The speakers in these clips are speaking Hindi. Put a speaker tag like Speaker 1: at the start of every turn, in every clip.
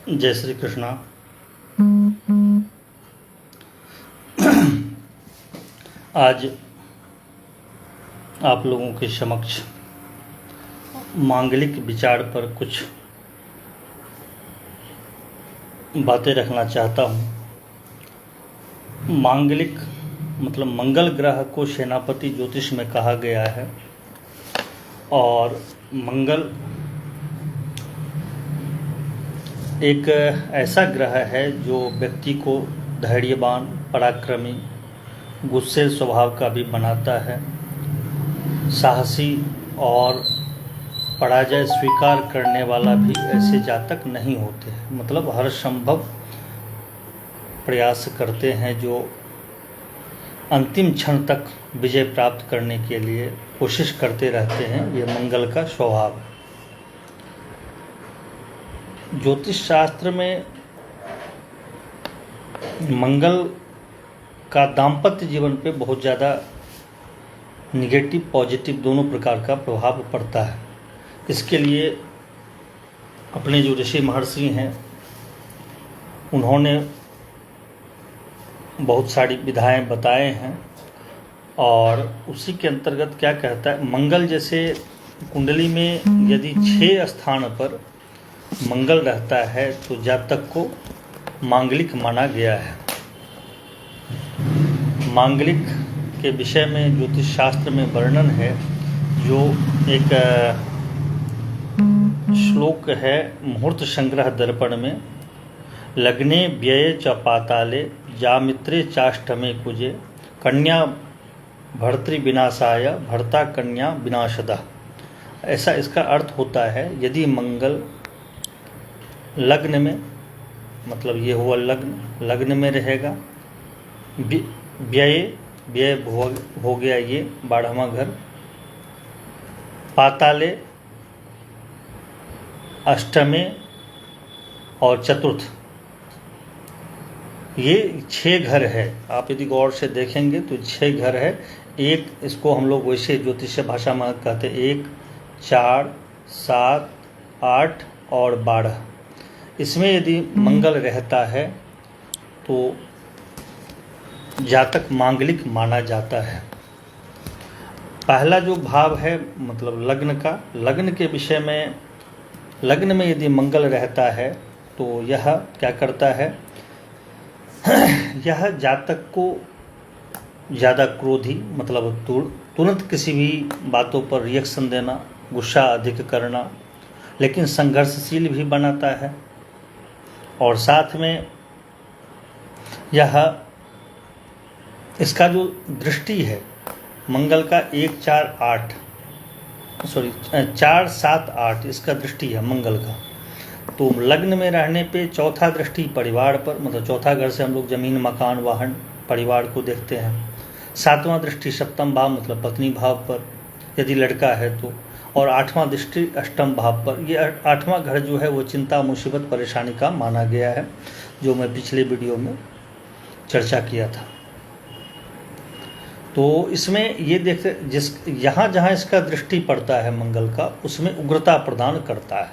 Speaker 1: जय श्री कृष्णा। आज आप लोगों के समक्ष मांगलिक विचार पर कुछ बातें रखना चाहता हूँ। मांगलिक मतलब मंगल ग्रह को सेनापति ज्योतिष में कहा गया है और मंगल एक ऐसा ग्रह है जो व्यक्ति को धैर्यवान, पराक्रमी, गुस्से स्वभाव का भी बनाता है, साहसी और पराजय स्वीकार करने वाला भी ऐसे जातक नहीं होते हैं। मतलब हर संभव प्रयास करते हैं जो अंतिम क्षण तक विजय प्राप्त करने के लिए कोशिश करते रहते हैं। ये मंगल का स्वभाव है। ज्योतिष शास्त्र में मंगल का दाम्पत्य जीवन पे बहुत ज़्यादा निगेटिव पॉजिटिव दोनों प्रकार का प्रभाव पड़ता है। इसके लिए अपने जो ऋषि महर्षि हैं उन्होंने बहुत सारी विधाएं बताए हैं और उसी के अंतर्गत क्या कहता है, मंगल जैसे कुंडली में यदि 6 स्थान पर मंगल रहता है तो जातक को मांगलिक माना गया है। मांगलिक के विषय में ज्योतिष शास्त्र में वर्णन है, जो एक श्लोक है मुहूर्त संग्रह दर्पण में। लग्ने व्यये च पाताले जामित्रे चाष्टमे कुजे कन्या भर्तृ विनाशाय भर्ता कन्या विनाशदा। ऐसा इसका अर्थ होता है, यदि मंगल लग्न में, मतलब ये हुआ लग्न में रहेगा, व्यय हो गया ये 12वां घर, पाताले अष्टमे और चतुर्थ, ये 6 घर है। आप यदि गौर से देखेंगे तो 6 घर है। एक इसको हम लोग वैसे ज्योतिष भाषा में कहते हैं 1, 4, 7, 8 और 12। इसमें यदि मंगल रहता है तो जातक मांगलिक माना जाता है। पहला जो भाव है मतलब लग्न का, लग्न के विषय में, लग्न में यदि मंगल रहता है तो यह क्या करता है, यह जातक को ज़्यादा क्रोधी, मतलब तुरंत किसी भी बातों पर रिएक्शन देना, गुस्सा अधिक करना, लेकिन संघर्षशील भी बनाता है। और साथ में यह इसका जो दृष्टि है मंगल का 1, 4, 8 4, 7, 8 इसका दृष्टि है मंगल का। तो लग्न में रहने पे चौथा दृष्टि परिवार पर, मतलब चौथा घर से हम लोग जमीन, मकान, वाहन, परिवार को देखते हैं। 7वां दृष्टि सप्तम भाव मतलब पत्नी भाव पर यदि लड़का है तो, और 8वां दृष्टि अष्टम भाव पर। ये 8वां घर जो है वो चिंता, मुसीबत, परेशानी का माना गया है, जो मैं पिछले वीडियो में चर्चा किया था। तो इसमें ये देखते यहाँ जहाँ इसका दृष्टि पड़ता है मंगल का, उसमें उग्रता प्रदान करता है।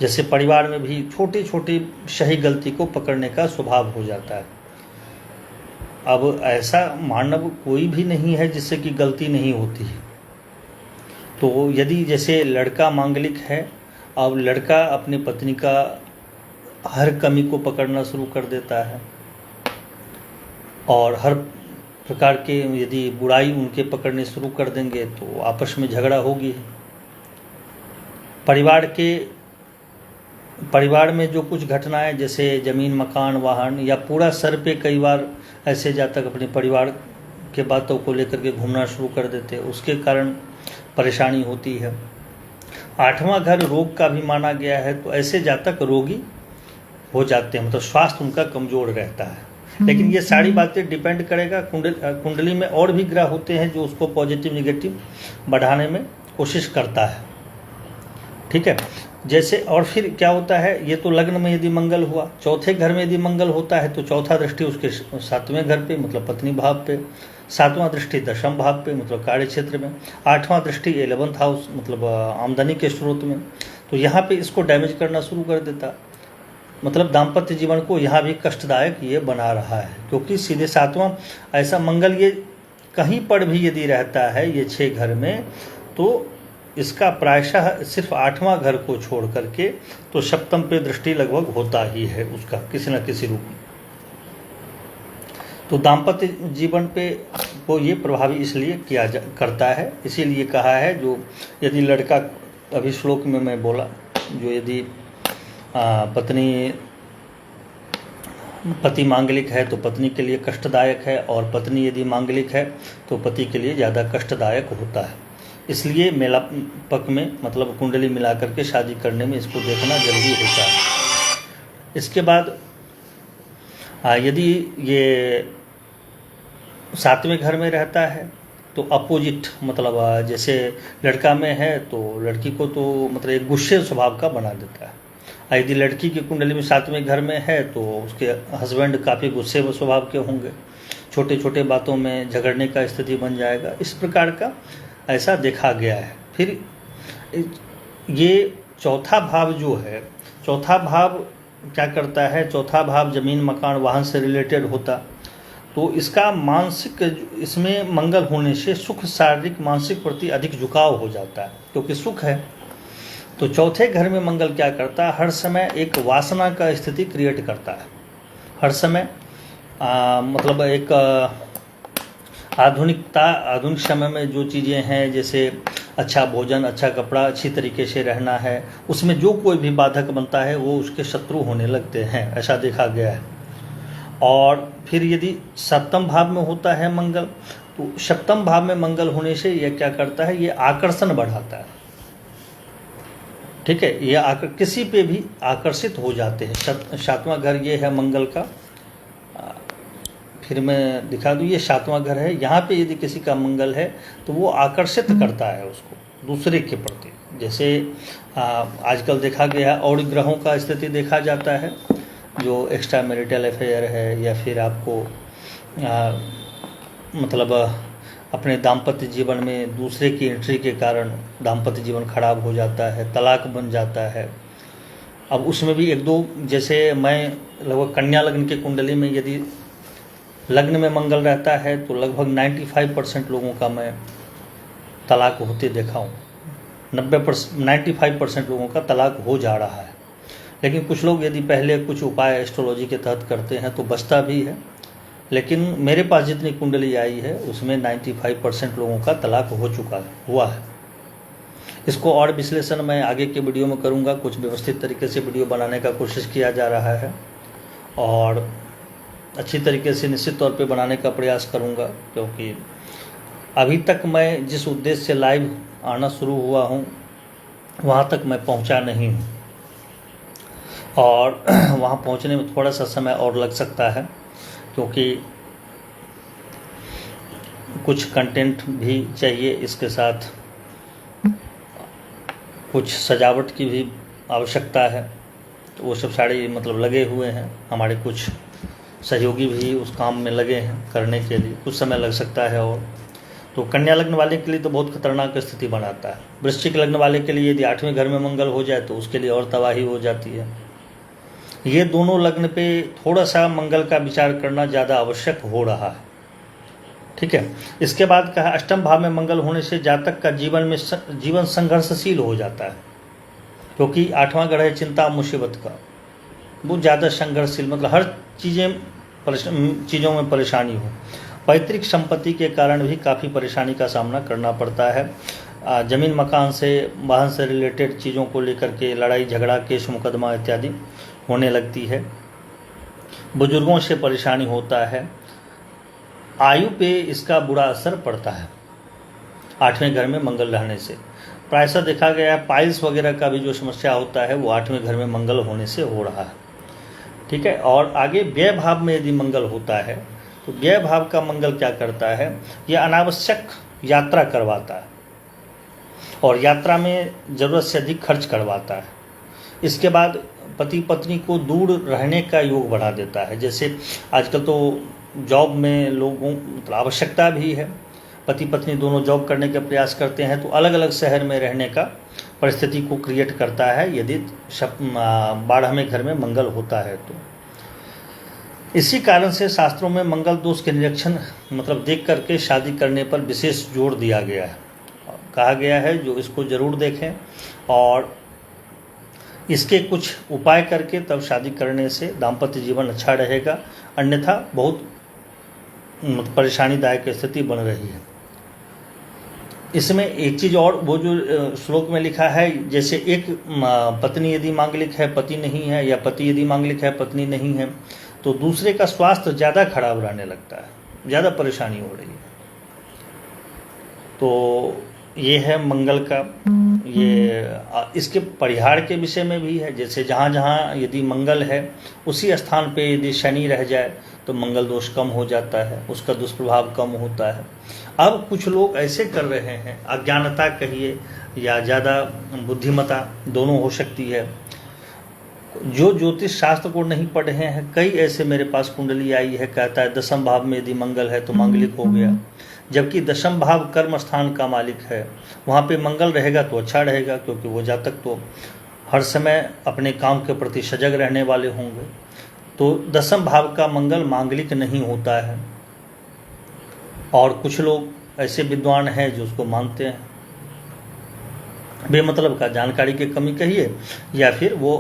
Speaker 1: जैसे परिवार में भी छोटी छोटी सही गलती को पकड़ने का स्वभाव हो जाता है। अब ऐसा मानव कोई भी नहीं है जिससे कि गलती नहीं होती है। तो यदि जैसे लड़का मांगलिक है, अब लड़का अपनी पत्नी का हर कमी को पकड़ना शुरू कर देता है और हर प्रकार के यदि बुराई उनके पकड़ने शुरू कर देंगे तो आपस में झगड़ा होगी। परिवार में जो कुछ घटनाएं, जैसे जमीन, मकान, वाहन या पूरा सर पे, कई बार ऐसे जातक अपने परिवार के बातों को लेकर के घूमना शुरू कर देते हैं, उसके कारण परेशानी होती है। 8वां घर रोग का भी माना गया है, तो ऐसे जातक रोगी हो जाते हैं, मतलब स्वास्थ्य उनका कमजोर रहता है। लेकिन ये सारी बातें डिपेंड करेगा, कुंडली में और भी ग्रह होते हैं जो उसको पॉजिटिव निगेटिव बढ़ाने में कोशिश करता है। ठीक है, जैसे और फिर क्या होता है, ये तो लग्न में यदि मंगल हुआ, चौथे घर में यदि मंगल होता है तो चौथा दृष्टि उसके 7वें घर पे मतलब पत्नी भाव पे, 7वां दृष्टि 10वें भाव पे मतलब कार्य क्षेत्र में, 8वां दृष्टि 11th हाउस मतलब आमदनी के स्रोत में। तो यहाँ पे इसको डैमेज करना शुरू कर देता। मतलब दाम्पत्य जीवन को यहाँ भी कष्टदायक ये बना रहा है, क्योंकि सीधे सातवां ऐसा मंगल ये कहीं पर भी यदि रहता है ये 6 घर में, तो इसका प्रायशः सिर्फ 8वां घर को छोड़ करके तो सप्तम पे दृष्टि लगभग होता ही है उसका किसी न किसी रूप में। तो दाम्पत्य जीवन पे को ये प्रभावी इसलिए करता है, इसीलिए कहा है जो यदि लड़का, अभी श्लोक में मैं बोला, जो यदि पति मांगलिक है तो पत्नी के लिए कष्टदायक है, और पत्नी यदि मांगलिक है तो पति के लिए ज़्यादा कष्टदायक होता है। इसलिए मेलापक में मतलब कुंडली मिला करके शादी करने में इसको देखना जरूरी होता है। इसके बाद यदि ये 7वें घर में रहता है तो अपोजिट, मतलब जैसे लड़का में है तो लड़की को तो मतलब एक गुस्से स्वभाव का बना देता है। यदि लड़की की कुंडली में 7वें घर में है तो उसके हस्बैंड काफ़ी गुस्से स्वभाव के होंगे, छोटे छोटे बातों में झगड़ने का स्थिति बन जाएगा। इस प्रकार का ऐसा देखा गया है। फिर ये चौथा भाव जो है, चौथा भाव क्या करता है, चौथा भाव जमीन मकान वाहन से रिलेटेड होता, तो इसका मानसिक, इसमें मंगल होने से सुख शारीरिक मानसिक प्रति अधिक झुकाव हो जाता है, क्योंकि सुख है। तो चौथे घर में मंगल क्या करता है, हर समय एक वासना का स्थिति क्रिएट करता है। हर समय मतलब एक आधुनिक समय में जो चीज़ें हैं, जैसे अच्छा भोजन, अच्छा कपड़ा, अच्छी तरीके से रहना है, उसमें जो कोई भी बाधक बनता है वो उसके शत्रु होने लगते हैं, ऐसा देखा गया है। और फिर यदि सप्तम भाव में होता है मंगल, तो सप्तम भाव में मंगल होने से यह क्या करता है, ये आकर्षण बढ़ाता है। ठीक है, ये किसी पे भी आकर्षित हो जाते हैं। 7वां घर ये है मंगल का। फिर मैं दिखा दूँ, ये 7वां घर है। यहाँ पे यदि किसी का मंगल है तो वो आकर्षित करता है उसको दूसरे के प्रति। जैसे आजकल देखा गया है, और ग्रहों का स्थिति देखा जाता है, जो एक्स्ट्रा मैरिटल अफेयर है, या फिर आपको मतलब अपने दाम्पत्य जीवन में दूसरे की एंट्री के कारण दाम्पत्य जीवन खराब हो जाता है, तलाक बन जाता है। अब उसमें भी एक दो, जैसे मैं लगभग कन्या लग्न के कुंडली में यदि लग्न में मंगल रहता है तो लगभग 95% लोगों का मैं तलाक होते देखा हूँ। 95% लोगों का तलाक हो जा रहा है। लेकिन कुछ लोग यदि पहले कुछ उपाय एस्ट्रोलॉजी के तहत करते हैं तो बचता भी है। लेकिन मेरे पास जितनी कुंडली आई है उसमें 95% लोगों का तलाक हुआ है। इसको और विश्लेषण मैं आगे के वीडियो में करूंगा। कुछ व्यवस्थित तरीके से वीडियो बनाने का कोशिश किया जा रहा है और अच्छी तरीके से निश्चित तौर पे बनाने का प्रयास करूंगा, क्योंकि अभी तक मैं जिस उद्देश्य से लाइव आना शुरू हुआ हूं वहां तक मैं पहुंचा नहीं हूं, और वहां पहुंचने में थोड़ा सा समय और लग सकता है, क्योंकि कुछ कंटेंट भी चाहिए, इसके साथ कुछ सजावट की भी आवश्यकता है। तो वो सब सारे मतलब लगे हुए हैं। हमारे कुछ सहयोगी भी उस काम में लगे हैं करने के लिए, कुछ समय लग सकता है। और तो कन्या लग्न वाले के लिए तो बहुत खतरनाक स्थिति बनाता है। वृश्चिक लग्न वाले के लिए यदि 8वें घर में मंगल हो जाए तो उसके लिए और तबाही हो जाती है। ये दोनों लग्न पे थोड़ा सा मंगल का विचार करना ज़्यादा आवश्यक हो रहा है। ठीक है। इसके बाद कहा, अष्टम भाव में मंगल होने से जातक का जीवन संघर्षशील हो जाता है, क्योंकि 8वां ग्रह है चिंता मुसीबत का। वो ज़्यादा संघर्षशील, मतलब हर चीज़ों में परेशानी हो। पैतृक संपत्ति के कारण भी काफ़ी परेशानी का सामना करना पड़ता है। ज़मीन मकान से, वाहन से रिलेटेड चीज़ों को लेकर के लड़ाई झगड़ा, केस मुकदमा इत्यादि होने लगती है। बुजुर्गों से परेशानी होता है। आयु पे इसका बुरा असर पड़ता है 8वें घर में मंगल रहने से। प्रायशः देखा गया है पाइल्स वगैरह का भी जो समस्या होता है वो 8वें घर में मंगल होने से हो रहा है। ठीक है। और आगे व्यय भाव में यदि मंगल होता है तो व्यय भाव का मंगल क्या करता है, यह अनावश्यक यात्रा करवाता है और यात्रा में ज़रूरत से अधिक खर्च करवाता है। इसके बाद पति पत्नी को दूर रहने का योग बढ़ा देता है। जैसे आजकल तो जॉब में लोगों मतलब आवश्यकता भी है, पति पत्नी दोनों जॉब करने का प्रयास करते हैं तो अलग अलग शहर में रहने का परिस्थिति को क्रिएट करता है यदि 12वें घर में मंगल होता है तो। इसी कारण से शास्त्रों में मंगल दोष के निरीक्षण मतलब देख करके शादी करने पर विशेष जोर दिया गया है। कहा गया है जो इसको जरूर देखें और इसके कुछ उपाय करके तब शादी करने से दाम्पत्य जीवन अच्छा रहेगा, अन्यथा बहुत परेशानीदायक स्थिति बन रही है। इसमें एक चीज़ और, वो जो श्लोक में लिखा है, जैसे एक पत्नी यदि मांगलिक है पति नहीं है, या पति यदि मांगलिक है पत्नी नहीं है, तो दूसरे का स्वास्थ्य ज़्यादा खराब रहने लगता है, ज़्यादा परेशानी हो रही है। तो ये है मंगल का, ये इसके परिहार के विषय में भी है। जैसे जहाँ जहाँ यदि मंगल है उसी स्थान पे यदि शनि रह जाए तो मंगल दोष कम हो जाता है, उसका दुष्प्रभाव कम होता है। अब कुछ लोग ऐसे कर रहे हैं, अज्ञानता कहिए या ज़्यादा बुद्धिमता दोनों हो सकती है, जो ज्योतिष शास्त्र को नहीं पढ़े हैं। कई ऐसे मेरे पास कुंडली आई है, कहता है 10वें भाव में यदि मंगल है तो मांगलिक हो गया, जबकि 10वां भाव कर्म स्थान का मालिक है, वहाँ पे मंगल रहेगा तो अच्छा रहेगा, क्योंकि वो जातक तो हर समय अपने काम के प्रति सजग रहने वाले होंगे। तो 10वें भाव का मंगल मांगलिक नहीं होता है। और कुछ लोग ऐसे विद्वान हैं जो उसको मानते हैं, बेमतलब का जानकारी की कमी कहिए या फिर वो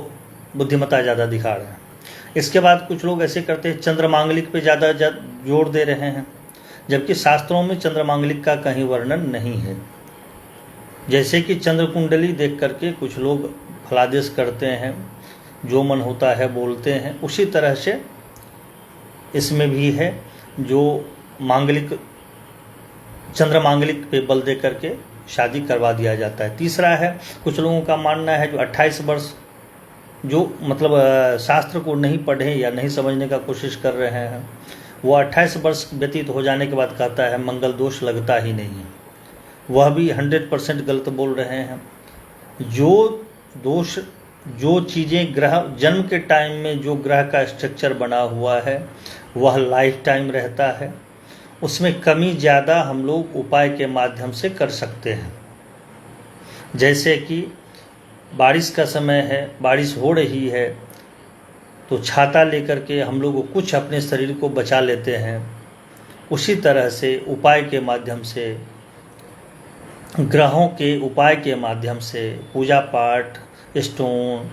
Speaker 1: बुद्धिमत्ता ज़्यादा दिखा रहे हैं। इसके बाद कुछ लोग ऐसे करते हैं, चंद्र मांगलिक पे ज़्यादा जोर दे रहे हैं, जबकि शास्त्रों में चंद्र मांगलिक का कहीं वर्णन नहीं है। जैसे कि चंद्र कुंडली देख करके कुछ लोग फलादेश करते हैं, जो मन होता है बोलते हैं, उसी तरह से इसमें भी है, जो मांगलिक चंद्र मांगलिक पे बल दे करके शादी करवा दिया जाता है। तीसरा है, कुछ लोगों का मानना है जो 28 वर्ष, जो मतलब शास्त्र को नहीं पढ़े या नहीं समझने का कोशिश कर रहे हैं, वो 28 वर्ष व्यतीत हो जाने के बाद कहता है मंगल दोष लगता ही नहीं है। वह भी 100% गलत बोल रहे हैं। जो दोष, जो चीज़ें ग्रह जन्म के टाइम में जो ग्रह का स्ट्रक्चर बना हुआ है वह लाइफ टाइम रहता है, उसमें कमी ज़्यादा हम लोग उपाय के माध्यम से कर सकते हैं। जैसे कि बारिश का समय है, बारिश हो रही है, तो छाता लेकर के हम लोग कुछ अपने शरीर को बचा लेते हैं। उसी तरह से उपाय के माध्यम से, ग्रहों के उपाय के माध्यम से, पूजा पाठ, स्टोन,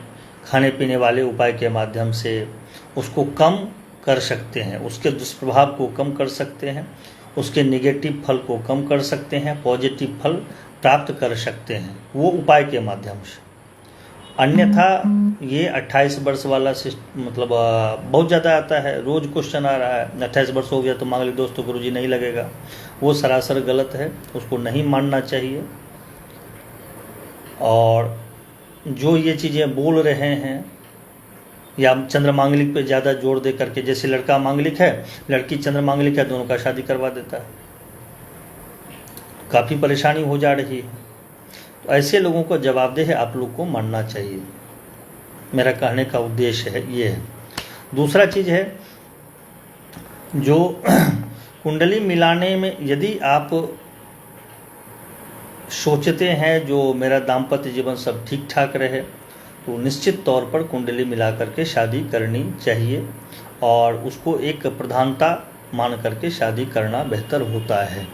Speaker 1: खाने पीने वाले उपाय के माध्यम से उसको कम कर सकते हैं, उसके दुष्प्रभाव को कम कर सकते हैं, उसके नेगेटिव फल को कम कर सकते हैं, पॉजिटिव फल प्राप्त कर सकते हैं, वो उपाय के माध्यम से। अन्यथा ये 28 वर्ष वाला मतलब बहुत ज़्यादा आता है, रोज़ क्वेश्चन आ रहा है 28 वर्ष हो गया तो मांगलिक दोष तो गुरुजी नहीं लगेगा, वो सरासर गलत है, उसको नहीं मानना चाहिए। और जो ये चीज़ें बोल रहे हैं या चंद्र मांगलिक पे ज़्यादा जोर दे करके, जैसे लड़का मांगलिक है, लड़की चंद्र मांगलिक है, दोनों का शादी करवा देता है, काफ़ी परेशानी हो जा रही है। तो ऐसे लोगों को जवाबदेह आप लोग को मानना चाहिए, मेरा कहने का उद्देश्य है ये है। दूसरा चीज़ है, जो कुंडली मिलाने में यदि आप सोचते हैं जो मेरा दाम्पत्य जीवन सब ठीक ठाक रहे, तो निश्चित तौर पर कुंडली मिला करके शादी करनी चाहिए और उसको एक प्रधानता मान करके शादी करना बेहतर होता है।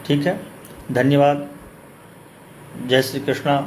Speaker 1: ठीक है, धन्यवाद। जय श्री कृष्णा।